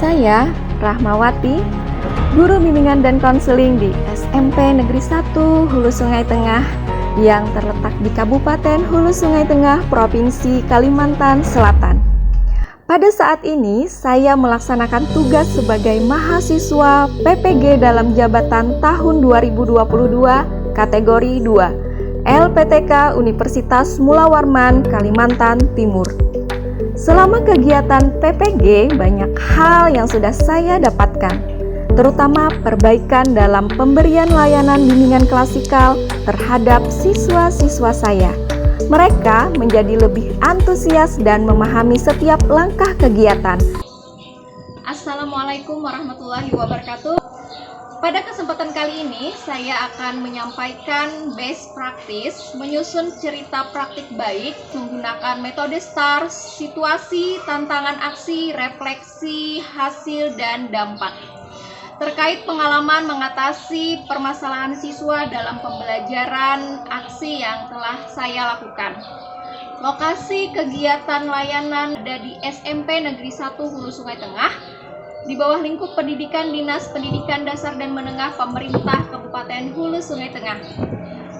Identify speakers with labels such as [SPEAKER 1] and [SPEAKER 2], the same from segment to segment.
[SPEAKER 1] Saya, Rahmawati, guru bimbingan dan konseling di SMP Negeri 1 Hulu Sungai Tengah yang terletak di Kabupaten Hulu Sungai Tengah, Provinsi Kalimantan Selatan. Pada saat ini, saya melaksanakan tugas sebagai mahasiswa PPG dalam jabatan tahun 2022 kategori 2, LPTK Universitas Mula Warman, Kalimantan Timur. Selama kegiatan PPG, banyak hal yang sudah saya dapatkan, terutama perbaikan dalam pemberian layanan bimbingan klasikal terhadap siswa-siswa saya. Mereka menjadi lebih antusias dan memahami setiap langkah kegiatan.
[SPEAKER 2] Assalamualaikum warahmatullahi wabarakatuh. Pada kesempatan kali ini, saya akan menyampaikan best practice menyusun cerita praktik baik menggunakan metode STAR, situasi, tantangan aksi, refleksi, hasil, dan dampak. Terkait pengalaman mengatasi permasalahan siswa dalam pembelajaran aksi yang telah saya lakukan. Lokasi kegiatan layanan ada di SMP Negeri 1 Hulu Sungai Tengah, di bawah lingkup pendidikan Dinas Pendidikan Dasar dan Menengah Pemerintah Kabupaten Hulu Sungai Tengah.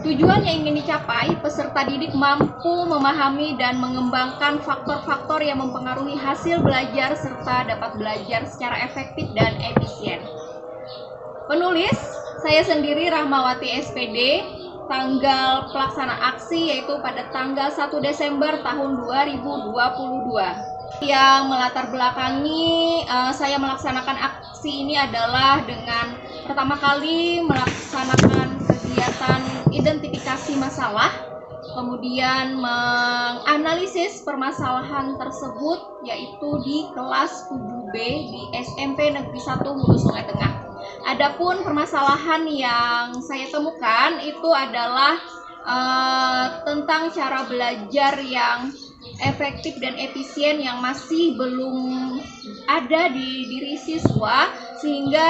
[SPEAKER 2] Tujuan yang ingin dicapai, peserta didik mampu memahami dan mengembangkan faktor-faktor yang mempengaruhi hasil belajar serta dapat belajar secara efektif dan efisien. Penulis, saya sendiri Rahmawati SPD, tanggal pelaksana aksi yaitu pada tanggal 1 Desember tahun 2022. Yang melatar belakangi saya melaksanakan aksi ini adalah dengan pertama kali melaksanakan kegiatan identifikasi masalah, kemudian menganalisis permasalahan tersebut yaitu di kelas 7B di SMP Negeri 1 Hulu Sungai Tengah. Adapun permasalahan yang saya temukan itu adalah tentang cara belajar yang efektif dan efisien yang masih belum ada di diri siswa, sehingga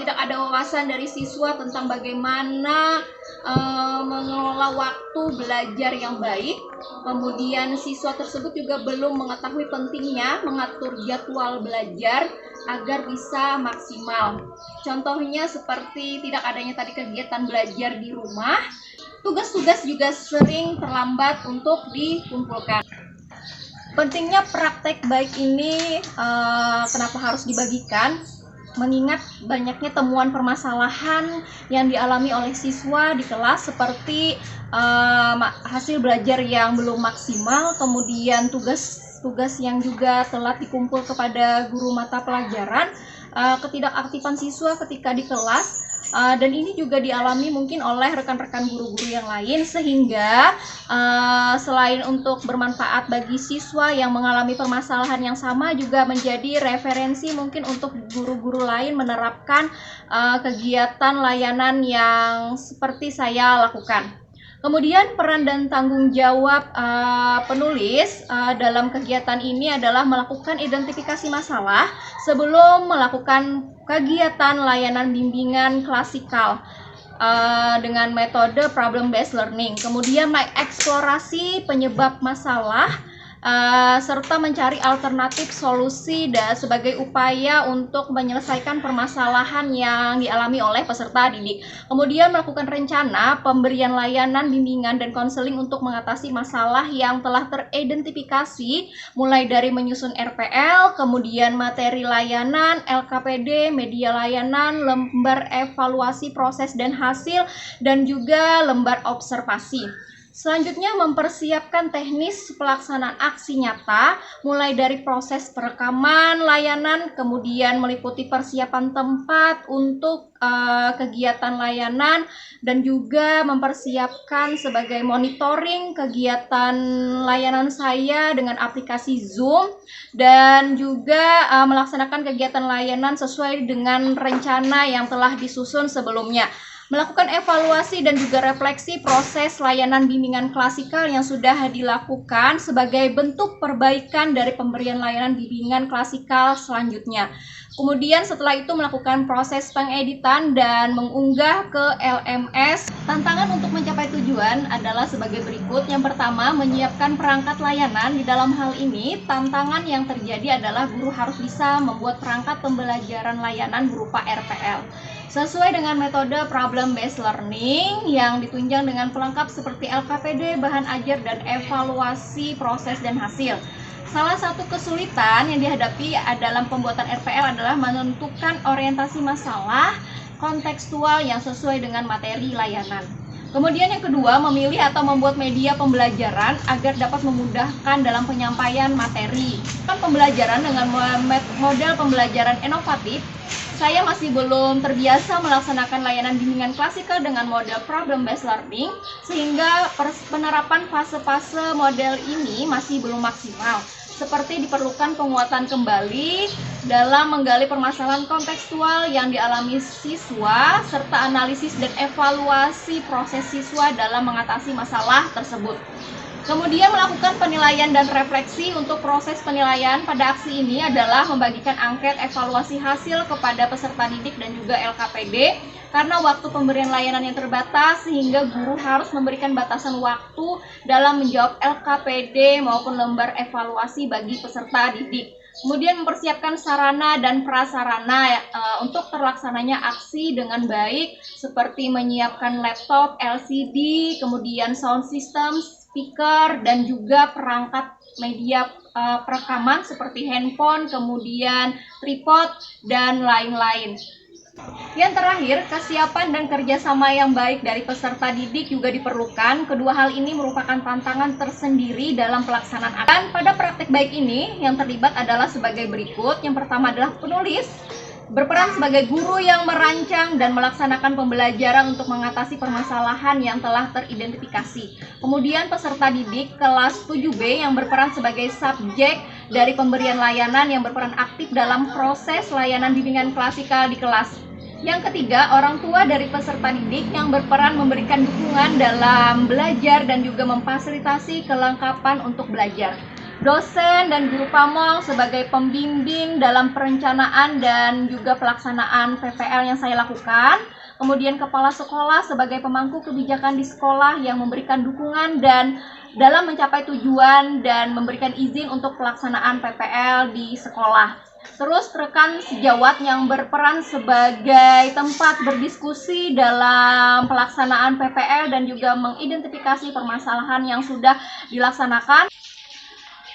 [SPEAKER 2] tidak ada wawasan dari siswa tentang bagaimana mengelola waktu belajar yang baik. Kemudian siswa tersebut juga belum mengetahui pentingnya mengatur jadwal belajar agar bisa maksimal. Contohnya seperti tidak adanya tadi kegiatan belajar di rumah, tugas-tugas juga sering terlambat untuk dikumpulkan. Pentingnya praktek baik ini kenapa harus dibagikan? Mengingat banyaknya temuan permasalahan yang dialami oleh siswa di kelas seperti hasil belajar yang belum maksimal, kemudian tugas yang juga telat dikumpul kepada guru mata pelajaran, ketidakaktifan siswa ketika di kelas, dan ini juga dialami mungkin oleh rekan-rekan guru-guru yang lain, sehingga selain untuk bermanfaat bagi siswa yang mengalami permasalahan yang sama, juga menjadi referensi mungkin untuk guru-guru lain menerapkan kegiatan layanan yang seperti saya lakukan. Kemudian peran dan tanggung jawab penulis dalam kegiatan ini adalah melakukan identifikasi masalah sebelum melakukan kegiatan layanan bimbingan klasikal dengan metode problem based learning. Kemudian mengeksplorasi penyebab masalah serta mencari alternatif solusi dan sebagai upaya untuk menyelesaikan permasalahan yang dialami oleh peserta didik. Kemudian melakukan rencana pemberian layanan bimbingan dan konseling untuk mengatasi masalah yang telah teridentifikasi, mulai dari menyusun RPL, kemudian materi layanan, LKPD, media layanan, lembar evaluasi proses dan hasil, dan juga lembar observasi. Selanjutnya, mempersiapkan teknis pelaksanaan aksi nyata, mulai dari proses perekaman layanan, kemudian meliputi persiapan tempat untuk kegiatan layanan, dan juga mempersiapkan sebagai monitoring kegiatan layanan saya dengan aplikasi Zoom, dan juga melaksanakan kegiatan layanan sesuai dengan rencana yang telah disusun sebelumnya. melakukan evaluasi dan juga refleksi proses layanan bimbingan klasikal yang sudah dilakukan sebagai bentuk perbaikan dari pemberian layanan bimbingan klasikal selanjutnya. Kemudian setelah itu melakukan proses pengeditan dan mengunggah ke LMS. Tantangan untuk mencapai tujuan adalah sebagai berikut. Yang pertama, menyiapkan perangkat layanan. Di dalam hal ini, tantangan yang terjadi adalah guru harus bisa membuat perangkat pembelajaran layanan berupa RPL. Sesuai dengan metode problem based learning yang ditunjang dengan pelengkap seperti LKPD, bahan ajar, dan evaluasi proses dan hasil. Salah satu kesulitan yang dihadapi dalam pembuatan RPL adalah menentukan orientasi masalah kontekstual yang sesuai dengan materi layanan. Kemudian yang kedua, memilih atau membuat media pembelajaran agar dapat memudahkan dalam penyampaian materi. Pembelajaran dengan model pembelajaran inovatif, saya masih belum terbiasa melaksanakan layanan bimbingan klasikal dengan model problem based learning, sehingga penerapan fase-fase model ini masih belum maksimal. Seperti diperlukan penguatan kembali dalam menggali permasalahan kontekstual yang dialami siswa, serta analisis dan evaluasi proses siswa dalam mengatasi masalah tersebut. Kemudian melakukan penilaian dan refleksi. Untuk proses penilaian pada aksi ini adalah membagikan angket evaluasi hasil kepada peserta didik dan juga LKPD, karena waktu pemberian layanan yang terbatas sehingga guru harus memberikan batasan waktu dalam menjawab LKPD maupun lembar evaluasi bagi peserta didik. Kemudian mempersiapkan sarana dan prasarana untuk terlaksananya aksi dengan baik, seperti menyiapkan laptop, LCD, kemudian sound system, speaker, dan juga perangkat media perekaman seperti handphone, kemudian tripod, dan lain-lain. Yang terakhir, kesiapan dan kerjasama yang baik dari peserta didik juga diperlukan. Kedua hal ini merupakan tantangan tersendiri dalam pelaksanaan. Dan pada praktek baik ini, yang terlibat adalah sebagai berikut. Yang pertama adalah penulis, berperan sebagai guru yang merancang dan melaksanakan pembelajaran untuk mengatasi permasalahan yang telah teridentifikasi. Kemudian peserta didik kelas 7B yang berperan sebagai subjek dari pemberian layanan yang berperan aktif dalam proses layanan bimbingan klasikal di kelas. Yang ketiga, orang tua dari peserta didik yang berperan memberikan dukungan dalam belajar dan juga memfasilitasi kelengkapan untuk belajar. Dosen dan guru pamong sebagai pembimbing dalam perencanaan dan juga pelaksanaan PPL yang saya lakukan. Kemudian kepala sekolah sebagai pemangku kebijakan di sekolah yang memberikan dukungan dan dalam mencapai tujuan dan memberikan izin untuk pelaksanaan PPL di sekolah. Terus rekan sejawat yang berperan sebagai tempat berdiskusi dalam pelaksanaan PPL dan juga mengidentifikasi permasalahan yang sudah dilaksanakan.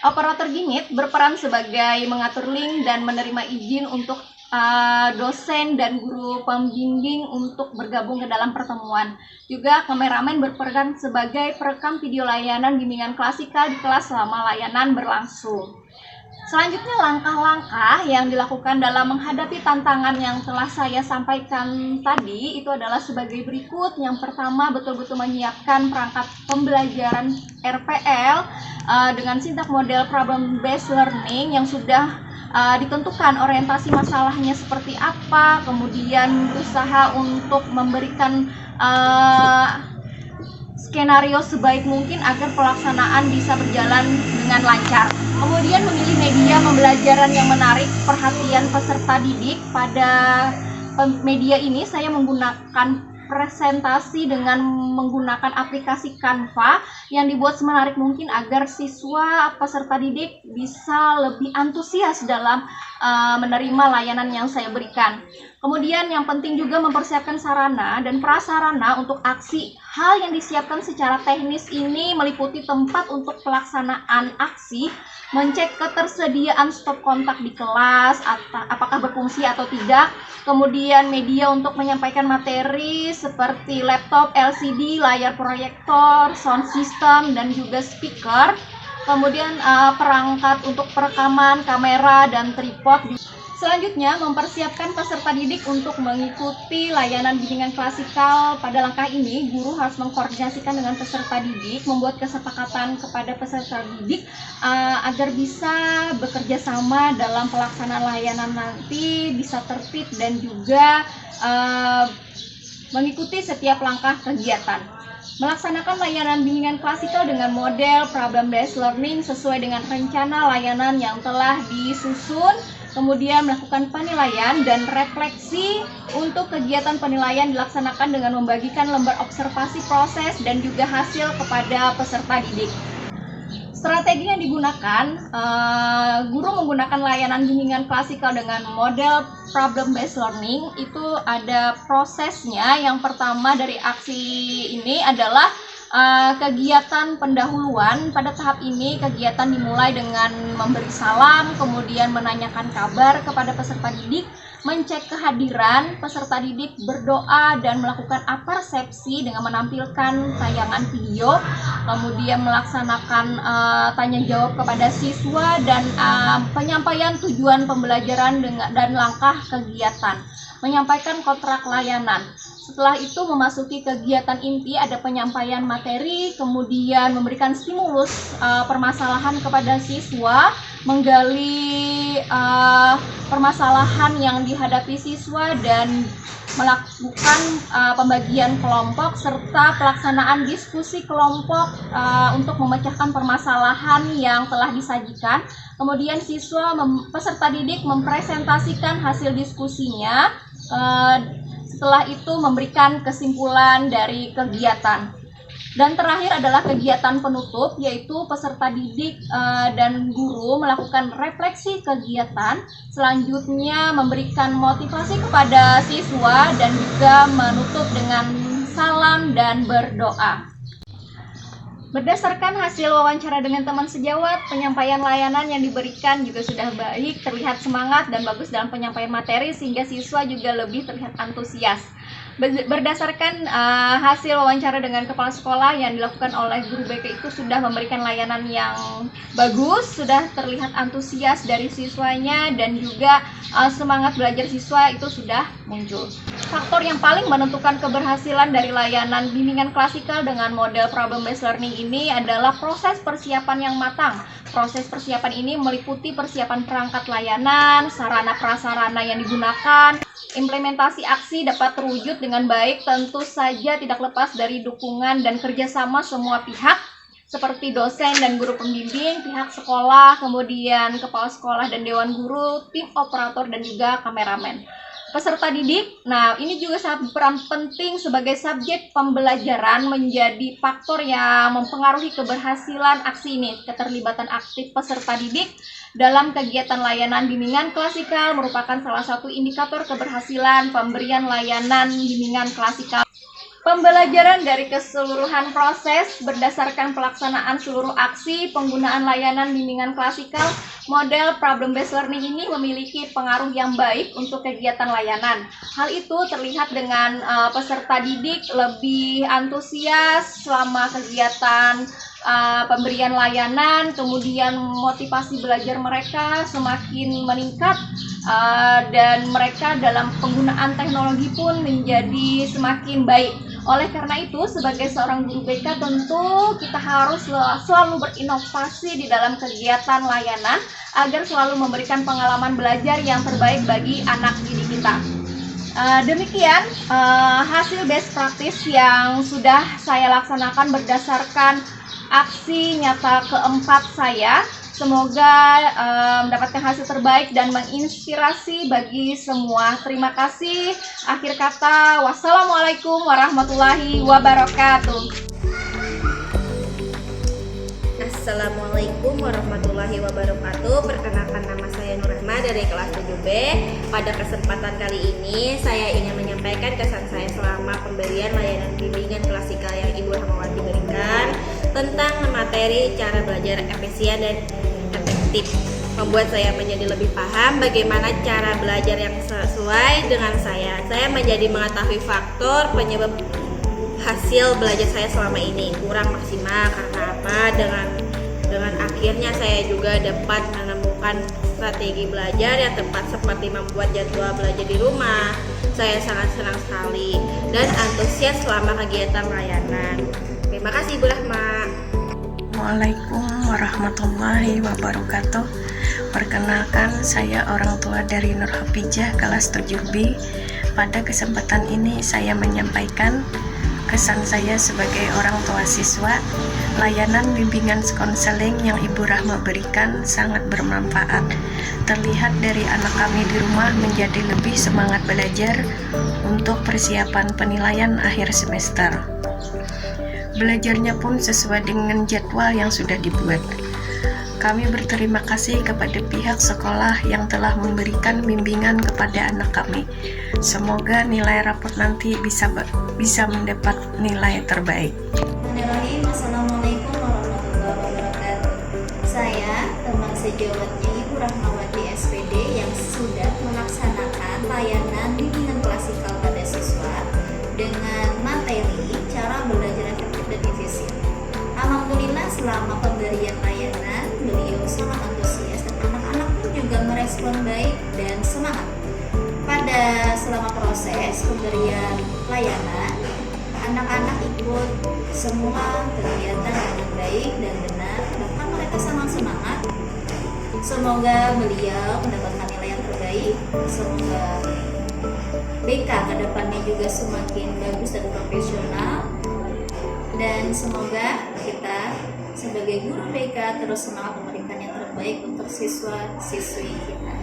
[SPEAKER 2] Operator Gimit berperan sebagai mengatur link dan menerima izin untuk dosen dan guru pembimbing untuk bergabung ke dalam pertemuan. Juga kameramen berperan sebagai perekam video layanan bimbingan klasikal di kelas selama layanan berlangsung. Selanjutnya, langkah-langkah yang dilakukan dalam menghadapi tantangan yang telah saya sampaikan tadi itu adalah sebagai berikut. Yang pertama, betul-betul menyiapkan perangkat pembelajaran RPL dengan sintak model problem based learning yang sudah ditentukan orientasi masalahnya seperti apa, kemudian berusaha untuk memberikan skenario sebaik mungkin agar pelaksanaan bisa berjalan dengan lancar. Kemudian memilih media pembelajaran yang menarik perhatian peserta didik. Pada media ini saya menggunakan presentasi dengan menggunakan aplikasi Canva yang dibuat semenarik mungkin agar siswa peserta didik bisa lebih antusias dalam menerima layanan yang saya berikan. Kemudian yang penting juga mempersiapkan sarana dan prasarana untuk aksi. Hal yang disiapkan secara teknis ini meliputi tempat untuk pelaksanaan aksi, mencek ketersediaan stop kontak di kelas, apakah berfungsi atau tidak, kemudian media untuk menyampaikan materi seperti laptop, LCD, layar proyektor, sound system, dan juga speaker, kemudian perangkat untuk perekaman, kamera, dan tripod. Selanjutnya, mempersiapkan peserta didik untuk mengikuti layanan bimbingan klasikal. Pada langkah ini, guru harus mengkoordinasikan dengan peserta didik, membuat kesepakatan kepada peserta didik agar bisa bekerja sama dalam pelaksanaan layanan nanti, bisa tertib dan juga mengikuti setiap langkah kegiatan. Melaksanakan layanan bimbingan klasikal dengan model problem-based learning sesuai dengan rencana layanan yang telah disusun, kemudian melakukan penilaian dan refleksi. Untuk kegiatan penilaian dilaksanakan dengan membagikan lembar observasi proses dan juga hasil kepada peserta didik. Strategi yang digunakan, guru menggunakan layanan bimbingan klasikal dengan model problem-based learning itu ada prosesnya. Yang pertama dari aksi ini adalah kegiatan pendahuluan. Pada tahap ini kegiatan dimulai dengan memberi salam, kemudian menanyakan kabar kepada peserta didik, mencek kehadiran peserta didik, berdoa, dan melakukan apersepsi dengan menampilkan tayangan video, kemudian melaksanakan tanya jawab kepada siswa, dan penyampaian tujuan pembelajaran dan langkah kegiatan, menyampaikan kontrak layanan. Setelah itu memasuki kegiatan inti, ada penyampaian materi, kemudian memberikan stimulus permasalahan kepada siswa, menggali permasalahan yang dihadapi siswa, dan melakukan pembagian kelompok serta pelaksanaan diskusi kelompok untuk memecahkan permasalahan yang telah disajikan. Kemudian siswa peserta didik mempresentasikan hasil diskusinya. Setelah itu memberikan kesimpulan dari kegiatan. Dan terakhir adalah kegiatan penutup, yaitu peserta didik dan guru melakukan refleksi kegiatan. Selanjutnya memberikan motivasi kepada siswa dan juga menutup dengan salam dan berdoa. Berdasarkan hasil wawancara dengan teman sejawat, penyampaian layanan yang diberikan juga sudah baik, terlihat semangat dan bagus dalam penyampaian materi sehingga siswa juga lebih terlihat antusias. Berdasarkan hasil wawancara dengan kepala sekolah yang dilakukan oleh guru BK itu sudah memberikan layanan yang bagus, sudah terlihat antusias dari siswanya, dan juga semangat belajar siswa itu sudah muncul. Faktor yang paling menentukan keberhasilan dari layanan bimbingan klasikal dengan model problem-based learning ini adalah proses persiapan yang matang. Proses persiapan ini meliputi persiapan perangkat layanan, sarana prasarana yang digunakan. Implementasi aksi dapat terwujud dengan baik tentu saja tidak lepas dari dukungan dan kerjasama semua pihak seperti dosen dan guru pembimbing, pihak sekolah, kemudian kepala sekolah dan dewan guru, tim operator, dan juga kameramen. Peserta didik, nah ini juga sangat berperan penting sebagai subjek pembelajaran, menjadi faktor yang mempengaruhi keberhasilan aksi ini. Keterlibatan aktif peserta didik dalam kegiatan layanan bimbingan klasikal merupakan salah satu indikator keberhasilan pemberian layanan bimbingan klasikal. Pembelajaran dari keseluruhan proses berdasarkan pelaksanaan seluruh aksi penggunaan layanan bimbingan klasikal, model problem-based learning ini memiliki pengaruh yang baik untuk kegiatan layanan. Hal itu terlihat dengan peserta didik lebih antusias selama kegiatan pemberian layanan, kemudian motivasi belajar mereka semakin meningkat, dan mereka dalam penggunaan teknologi pun menjadi semakin baik. Oleh karena itu, sebagai seorang guru BK tentu kita harus selalu berinovasi di dalam kegiatan layanan agar selalu memberikan pengalaman belajar yang terbaik bagi anak didik kita. Demikian hasil best practice yang sudah saya laksanakan berdasarkan aksi nyata keempat saya. Semoga mendapatkan hasil terbaik dan menginspirasi bagi semua. Terima kasih. Akhir kata, wassalamualaikum warahmatullahi wabarakatuh.
[SPEAKER 3] Assalamualaikum warahmatullahi wabarakatuh. Perkenalkan, nama saya Nurrahma dari kelas 7B. Pada kesempatan kali ini saya ingin menyampaikan kesan saya selama pemberian layanan bimbingan klasikal yang Ibu Rahmawati berikan tentang materi cara belajar efisien dan efektif. Membuat saya menjadi lebih paham bagaimana cara belajar yang sesuai dengan saya. Saya menjadi mengetahui faktor penyebab hasil belajar saya selama ini kurang maksimal karena apa? Dengan akhirnya saya juga dapat menemukan strategi belajar yang tepat seperti membuat jadwal belajar di rumah. Saya sangat senang sekali dan antusias selama kegiatan layanan. Terima kasih Bu Rahma.
[SPEAKER 4] Assalamualaikum warahmatullahi wabarakatuh. Perkenalkan, saya orang tua dari Nur Hafijah kelas 7B. Pada kesempatan ini saya menyampaikan kesan saya sebagai orang tua siswa. Layanan bimbingan konseling yang Ibu Rahma berikan sangat bermanfaat. Terlihat dari anak kami di rumah menjadi lebih semangat belajar untuk persiapan penilaian akhir semester. Belajarnya pun sesuai dengan jadwal yang sudah dibuat. Kami berterima kasih kepada pihak sekolah yang telah memberikan bimbingan kepada anak kami. Semoga nilai rapor nanti bisa mendapat nilai terbaik.
[SPEAKER 5] Bismillahirrahmanirrahim. Assalamualaikum warahmatullahi wabarakatuh. Saya teman sejawatnya Ibu Rahmawati SPD yang sudah melaksanakan layanan bimbingan klasikal pada siswa dengan materi cara belajar efektif dan efisien. Alhamdulillah selama pemberian layanan beliau sangat antusias dan anak-anak pun juga merespon baik dan semangat. Selama proses pemberian layanan, anak-anak ikut semua kegiatan dengan baik dan benar, bahkan mereka sangat semangat. Semoga beliau mendapatkan nilai yang terbaik. Semoga BK kedepannya juga semakin bagus dan profesional. Dan semoga kita sebagai guru BK terus semangat memberikan yang terbaik untuk siswa-siswi kita.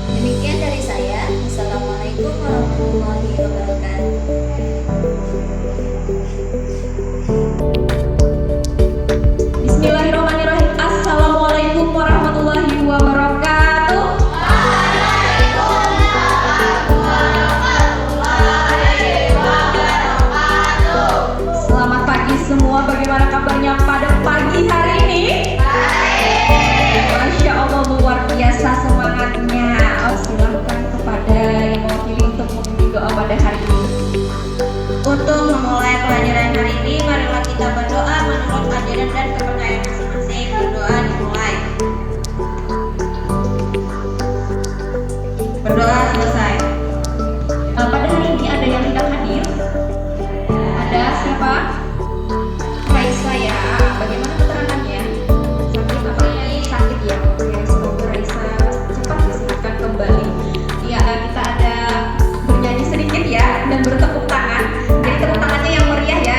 [SPEAKER 5] Demikian dari saya. Assalamualaikum warahmatullahi wabarakatuh.
[SPEAKER 2] Bismillahirrahmanirrahim. Assalamualaikum warahmatullahi wabarakatuh. Selamat pagi semua. Bagaimana kabarnya pada pagi hari ini? Masya Allah, luar biasa semangatnya. Silahkan kepada yang mewakili untuk memimpin doa pada hari ini.
[SPEAKER 5] Untuk memulai pelajaran hari ini, marilah kita berdoa menurut ajaran dan kepercayaan masing-masing. Berdoa dimulai. Berdoa selesai.
[SPEAKER 2] Pada hari ini ada yang tidak hadir. Ada siapa? Raisa ya. Bagaimana keterangannya? Sakit apa ini? Sakit ya. Oke, semoga Raisa cepat disembuhkan kembali. Ya, kita ada bernyanyi sedikit ya dan bertepuk tangan. Jadi tepuk tangannya yang meriah ya,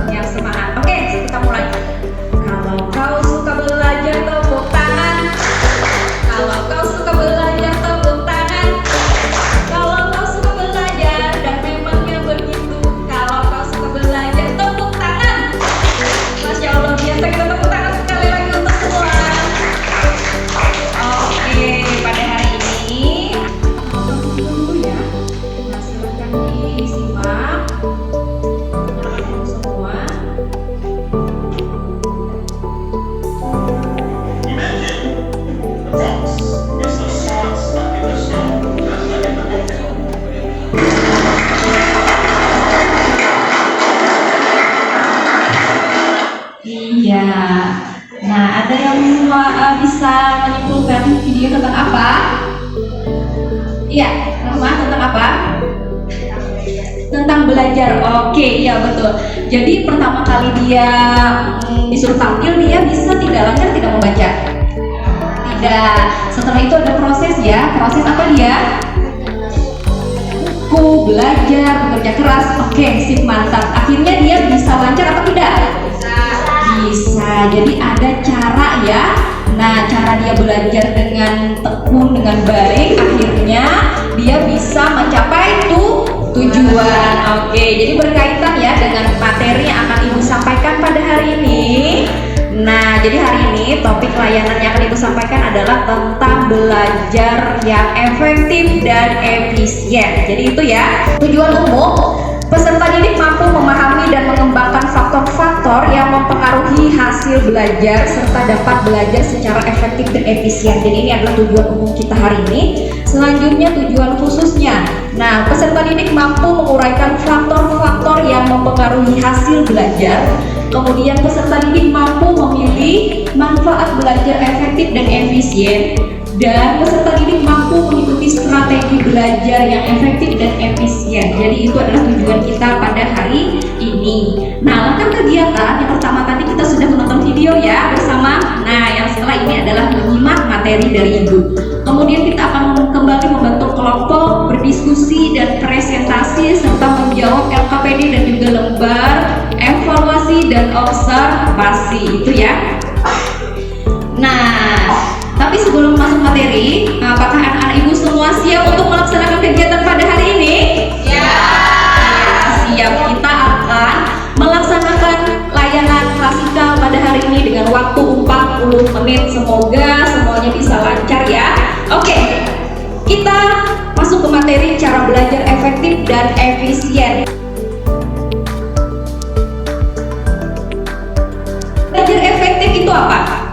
[SPEAKER 2] yang semangat. Oke, kita mulai. Kalau kau suka belajar, tepuk tangan. Kalau kau suka belajar, tepuk tangan. Kalau kau suka belajar dan memangnya begitu. Kalau kau suka belajar, tepuk tangan. Masya Allah, biasa kita tepuk tangan sekali lagi untuk semua. Oke, pada hari ini dulu ya. Nah, silakan disimak semua. Iya. Nah, ada yang bisa menyimpulkan video tentang apa? Iya, Rahma, tentang apa? Tentang belajar. Oke, iya betul. Jadi pertama kali dia disuruh tampil, dia bisa tidak lancar tidak membaca. Tidak. Setelah itu ada proses ya. Proses apa dia? Buku, belajar, bekerja keras. Oke, sip, mantap. Akhirnya dia bisa lancar atau tidak? Bisa. Jadi ada cara ya. Nah, cara dia belajar dengan tekun, dengan baik, akhirnya dia bisa mencapai tujuan. Oke, jadi berkaitan ya dengan materi yang akan Ibu sampaikan pada hari ini. Nah, jadi hari ini topik layanan yang akan Ibu sampaikan adalah tentang belajar yang efektif dan efisien. Jadi itu ya, tujuan umum. Peserta didik mampu memahami dan mengembangkan faktor-faktor yang mempengaruhi hasil belajar serta dapat belajar secara efektif dan efisien. Jadi ini adalah tujuan umum kita hari ini. Selanjutnya tujuan khususnya. Nah, peserta didik mampu menguraikan faktor-faktor yang mempengaruhi hasil belajar. Kemudian peserta didik mampu memilih manfaat belajar efektif dan efisien. Dan peserta didik mampu mengikuti strategi belajar yang efektif dan efisien. Jadi itu adalah tujuan kita pada hari ini. ini. Nah, langkah kegiatan yang pertama tadi kita sudah menonton video ya bersama. Nah, yang setelah ini adalah menyimak materi dari Ibu. Kemudian kita akan kembali membentuk kelompok, berdiskusi dan presentasi serta menjawab LKPD dan juga lembar evaluasi dan observasi itu ya. Nah, tapi sebelum masuk materi, apakah anak-anak Ibu semua siap untuk melaksanakan kegiatan pada hari ini? Ya, siap. Kita akan melaksanakan layanan klasikal pada hari ini dengan waktu 40 menit. Semoga semuanya bisa lancar ya. Oke, kita masuk ke materi cara belajar efektif dan efisien. Belajar efektif itu apa?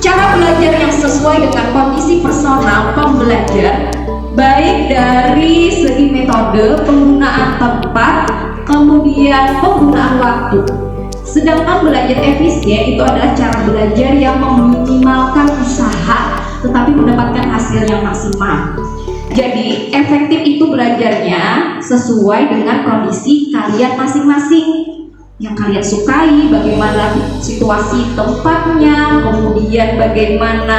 [SPEAKER 2] Cara belajar yang sesuai dengan kondisi personal pembelajar, baik dari segi metode, penggunaan tempat, kemudian penggunaan waktu. Sedangkan belajar efisien itu adalah cara belajar yang meminimalkan usaha tetapi mendapatkan hasil yang maksimal. Jadi efektif itu belajarnya sesuai dengan kondisi kalian masing-masing, yang kalian sukai, bagaimana situasi tempatnya, kemudian bagaimana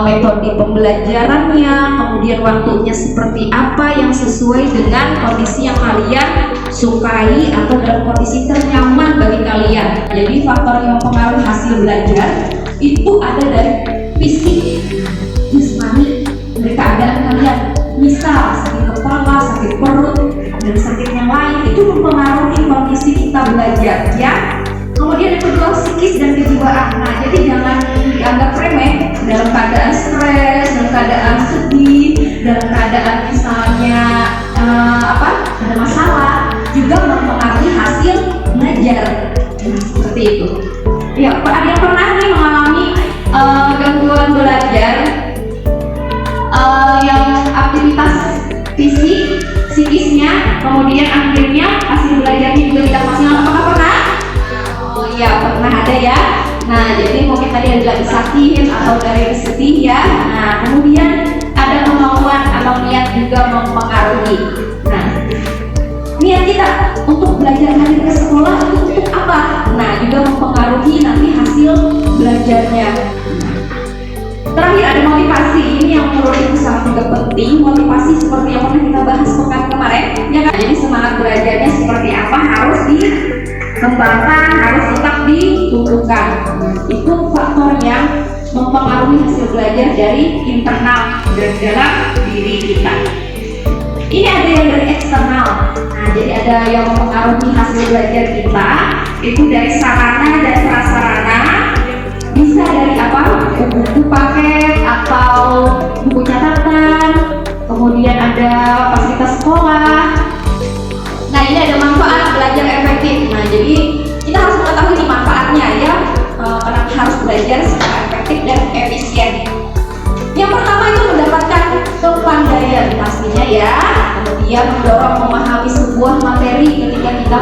[SPEAKER 2] metode pembelajarannya, kemudian waktunya seperti apa yang sesuai dengan kondisi yang kalian sukai atau dalam kondisi ternyaman bagi kalian. Jadi faktor yang mempengaruhi hasil belajar itu ada dari fisik, jasmani, dari keadaan kalian. Misal sakit kepala, sakit perut, dan sakit yang lain itu mempengaruhi kondisi kita belajar ya. Kemudian yang kedua psikis dan kejiwaan. Nah, jadi jangan dianggap remeh dalam keadaan stres, dalam keadaan sedih, dalam keadaan misalnya ada masalah juga mempengaruhi hasil belajar. Nah, seperti itu. Ya, ada yang pernah nih mengalami gangguan belajar yang aktivitas fisik, psikisnya, kemudian akhirnya hasil belajarnya juga tidak maksimal. Apakah pernah? Oh iya, pernah ada ya. Nah, jadi mungkin tadi ada sakit atau dari sedih ya. Nah, kemudian ada kemauan atau niat juga mempengaruhi. Nah, niat kita untuk belajar hadir ke sekolah itu untuk apa? Nah, juga mempengaruhi nanti hasil belajarnya. Terakhir ada motivasi, ini yang menurut Ibu sangat juga penting. Motivasi seperti yang pernah kita bahas pekan kemarin ya kan? Jadi semangat belajarnya seperti apa harus dikembangkan, harus tetap ditumbuhkan. Itu faktor yang mempengaruhi hasil belajar dari internal dan dalam diri kita. Ini ada yang dari eksternal. Nah, jadi ada yang mempengaruhi hasil belajar kita itu dari sarana dan prasarana. Bisa dari apa? Buku paket atau buku catatan, kemudian ada fasilitas sekolah. Nah, ini ada manfaat belajar efektif. Nah, jadi kita harus mengetahui manfaatnya ya, kenapa harus belajar secara efektif dan efisien. Yang pertama itu mendapatkan kepandaian pastinya ya, kemudian mendorong memahami sebuah materi ketika kita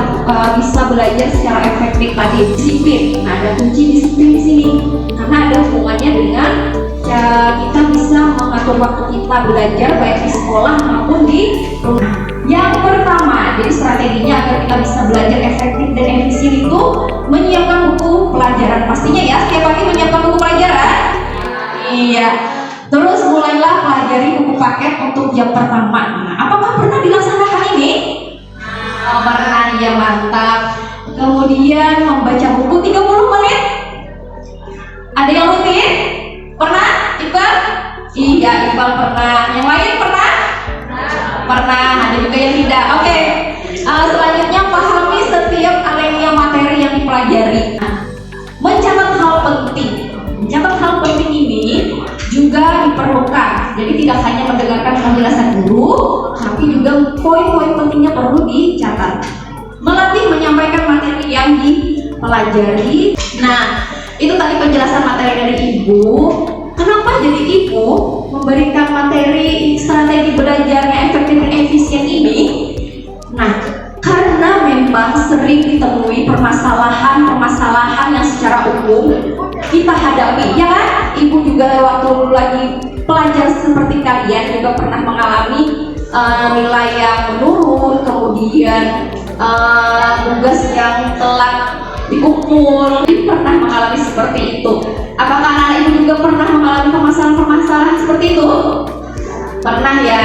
[SPEAKER 2] bisa belajar secara efektif tadi. Disiplin. Nah, ada kunci disiplin di sini karena ada hubungannya dengan kita bisa mengatur waktu kita belajar baik di sekolah maupun di rumah. Yang pertama, jadi strateginya agar kita bisa belajar efektif dan efisien itu menyiapkan buku pelajaran. Pastinya ya, setiap pagi menyiapkan buku pelajaran. Iya. Terus mulailah pelajari buku paket untuk jam pertama. Nah, apakah pernah dilaksanakan ini? Pernah ya, mantap. Kemudian membaca buku 30 menit. Ada yang rutin? Pernah? Iqbal? Iya, Iqbal pernah. Yang lain pernah? Pernah. Ada juga yang tidak. Oke. Selanjutnya pahami setiap area materi yang dipelajari. Mencatat hal penting. Mencatat hal penting ini juga diperlukan. Jadi tidak hanya mendengarkan penjelasan guru, tapi juga poin-poin pentingnya perlu dicatat. Melatih menyampaikan materi yang dipelajari. Nah, itu tadi penjelasan materi dari Ibu. Kenapa jadi Ibu memberikan materi strategi belajarnya efektif dan efisien ini? Nah, karena memang sering ditemui permasalahan yang secara umum kita hadapi, ya kan? Ibu juga waktu lagi pelajar seperti kalian juga pernah mengalami nilai yang menurun, kemudian tugas yang telat diukur. Pernah mengalami seperti itu? Apakah anak ibu juga pernah mengalami permasalahan-permasalahan seperti itu? Pernah ya.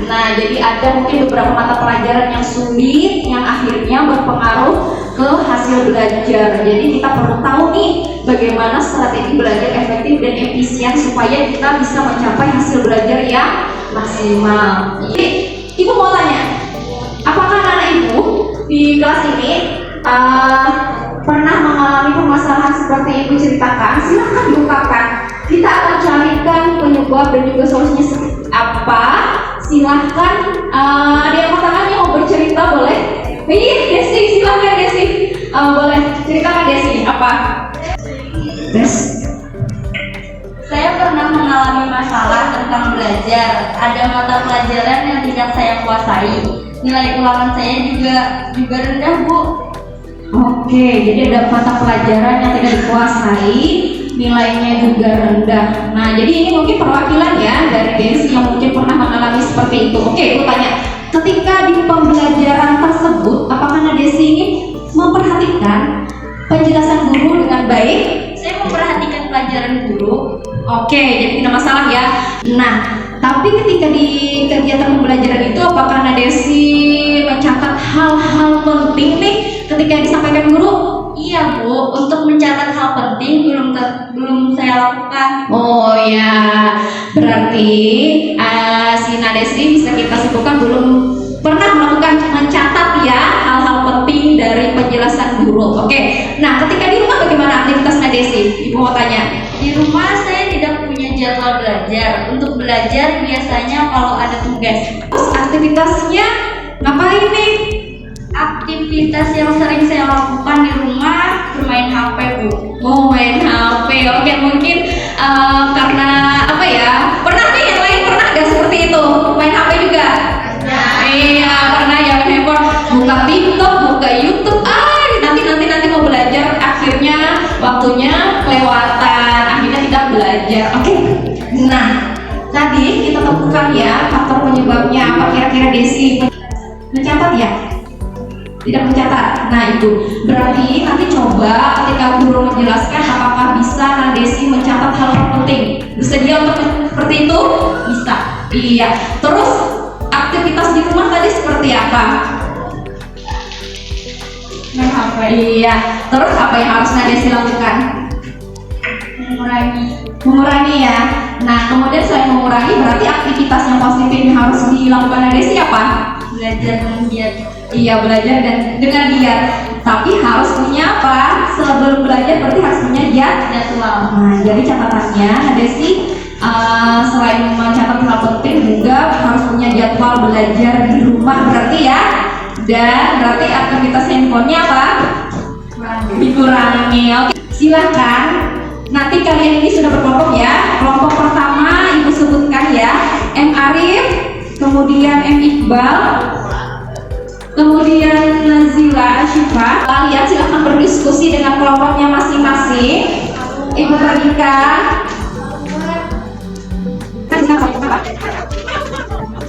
[SPEAKER 2] Nah, jadi ada mungkin beberapa mata pelajaran yang sulit yang akhirnya berpengaruh ke hasil belajar. Jadi kita perlu tahu nih bagaimana strategi belajar efektif dan efisien supaya kita bisa mencapai hasil belajar yang maksimal. Jadi, ibu mau tanya, apakah anak ibu di kelas ini pernah mengalami permasalahan seperti ibu ceritakan? Silahkan diungkapkan. Kita akan carikan penyebab dan juga solusinya seperti apa. Silahkan, ada yang mau tangan yang mau bercerita boleh? Iya, Desi, silahkan Desi. Boleh ceritakan Desi, apa? Des.
[SPEAKER 3] Saya pernah mengalami masalah tentang belajar. Ada mata pelajaran yang tidak saya kuasai. Nilai ulangan saya juga rendah, Bu.
[SPEAKER 2] Oke, jadi ada mata pelajaran yang tidak dikuasai, nilainya juga rendah. Nah, jadi ini mungkin perwakilan ya dari Desi yang mungkin pernah mengalami seperti itu. Oke, aku tanya, ketika di pembelajaran tersebut, apakah Desi ini memperhatikan penjelasan guru dengan baik?
[SPEAKER 3] Saya memperhatikan pelajaran guru.
[SPEAKER 2] Oke, jadi tidak masalah ya. Nah, tapi ketika di kegiatan pembelajaran itu, apakah Desi mencatat hal-hal penting nih ketika yang disampaikan guru?
[SPEAKER 3] Iya, Bu, untuk mencatat hal penting belum saya lakukan.
[SPEAKER 2] Oh ya, berarti si Desi bisa kita simpulkan belum pernah melakukan mencatat ya hal-hal penting dari penjelasan guru. Oke, nah ketika di rumah bagaimana aktivitas Desi? Ibu mau tanya.
[SPEAKER 3] Di rumah saya tidak punya jadwal belajar. Untuk belajar biasanya kalau ada tugas.
[SPEAKER 2] Terus aktivitasnya ngapain nih?
[SPEAKER 3] Aktivitas yang sering saya lakukan di rumah bermain HP, Bu.
[SPEAKER 2] Oh, main HP. Oke, mungkin karena apa ya? Pernah nih yang lain pernah gak seperti itu? Main HP juga? Iya, pernah ya main handphone. Buka TikTok, buka YouTube. Nanti mau belajar, akhirnya waktunya kelewatan, akhirnya tidak belajar. Oke. Nah, tadi kita temukan ya faktor penyebabnya apa kira-kira Desi mencatat ya? Tidak mencatat. Nah, itu berarti nanti coba ketika guru menjelaskan apakah bisa Desi mencatat hal yang penting. Bersedia untuk seperti itu? Bisa. Iya. Terus aktivitas di rumah tadi seperti apa?
[SPEAKER 3] Main HP.
[SPEAKER 2] Iya. Terus apa yang harus Desi lakukan? Mengurangi ya. Nah, kemudian selain mengurangi, berarti aktivitas yang positif yang harus dilakukan Desi apa?
[SPEAKER 3] Belajar dengan giat.
[SPEAKER 2] Iya, belajar dan dengan giat. Tapi harus punya apa? Sebelum belajar berarti harus punya jadwal. Nah, jadi catatannya Desi selain mencatat hal penting juga harus punya jadwal belajar di rumah berarti ya. Dan berarti aktivitas handphonenya apa? Dikurangi. Oke, silahkan. Nanti kalian ini sudah berkelompok ya. Kelompok pertama ibu sebutkan ya, M. Arif, kemudian M. Iqbal, kemudian Nazila Ashifa. Kalian silahkan berdiskusi dengan kelompoknya masing-masing. Ibu perhatikan.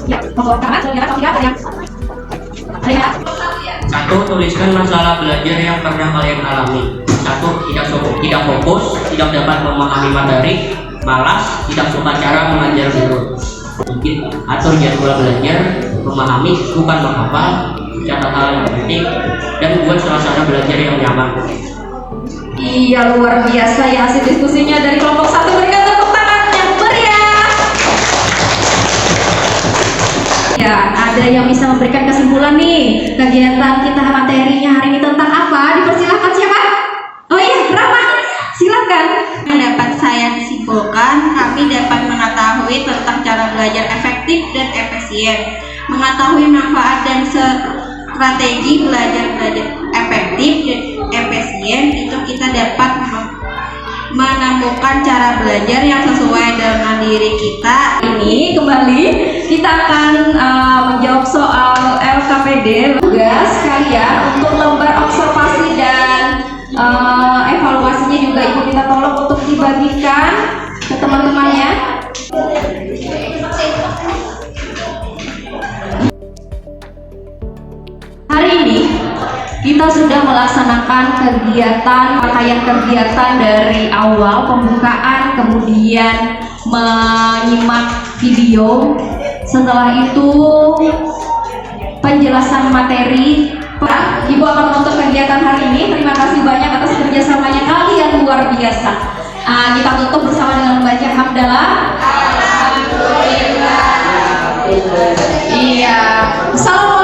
[SPEAKER 2] Ya, kelompok pertama kelompok tidak ada yang
[SPEAKER 6] Satu, tuliskan masalah belajar yang pernah kalian alami. Satu, tidak fokus, tidak dapat memahami materi, malas, tidak suka cara mengajar guru. Atur jadwal belajar, memahami, bukan menghafal, catat hal yang penting, dan buat suasana belajar yang nyaman.
[SPEAKER 2] Iya, luar biasa ya hasil diskusinya dari kelompok satu. Berikan tepuk tangan yang meriah. Ya, ada yang bisa memberikan kesimpulan nih. Kegiatan kita materinya hari ini tentang apa? Dipersilahkan siapa? Oh iya, Rama. Silakan.
[SPEAKER 3] Yang dapat saya simpulkan, kami dapat mengetahui tentang cara belajar efektif dan efisien, mengetahui manfaat dan strategi belajar efektif dan efisien. Itu kita dapat menemukan cara belajar yang sesuai dengan diri kita.
[SPEAKER 2] Ini kembali kita akan menjawab soal LKPD. Tugas kalian untuk lembar observasi dan evaluasinya juga ibu minta tolong untuk dibagikan ke teman-temannya. Hari ini Kita sudah melaksanakan rangkaian kegiatan dari awal pembukaan, kemudian menyimak video. Setelah itu penjelasan materi. Ibu akan menutup kegiatan hari ini. Terima kasih banyak atas kerjasamanya, kalian luar biasa. Kita tutup bersama dengan membaca hamdalah. Alhamdulillah. Iya. Assalamualaikum.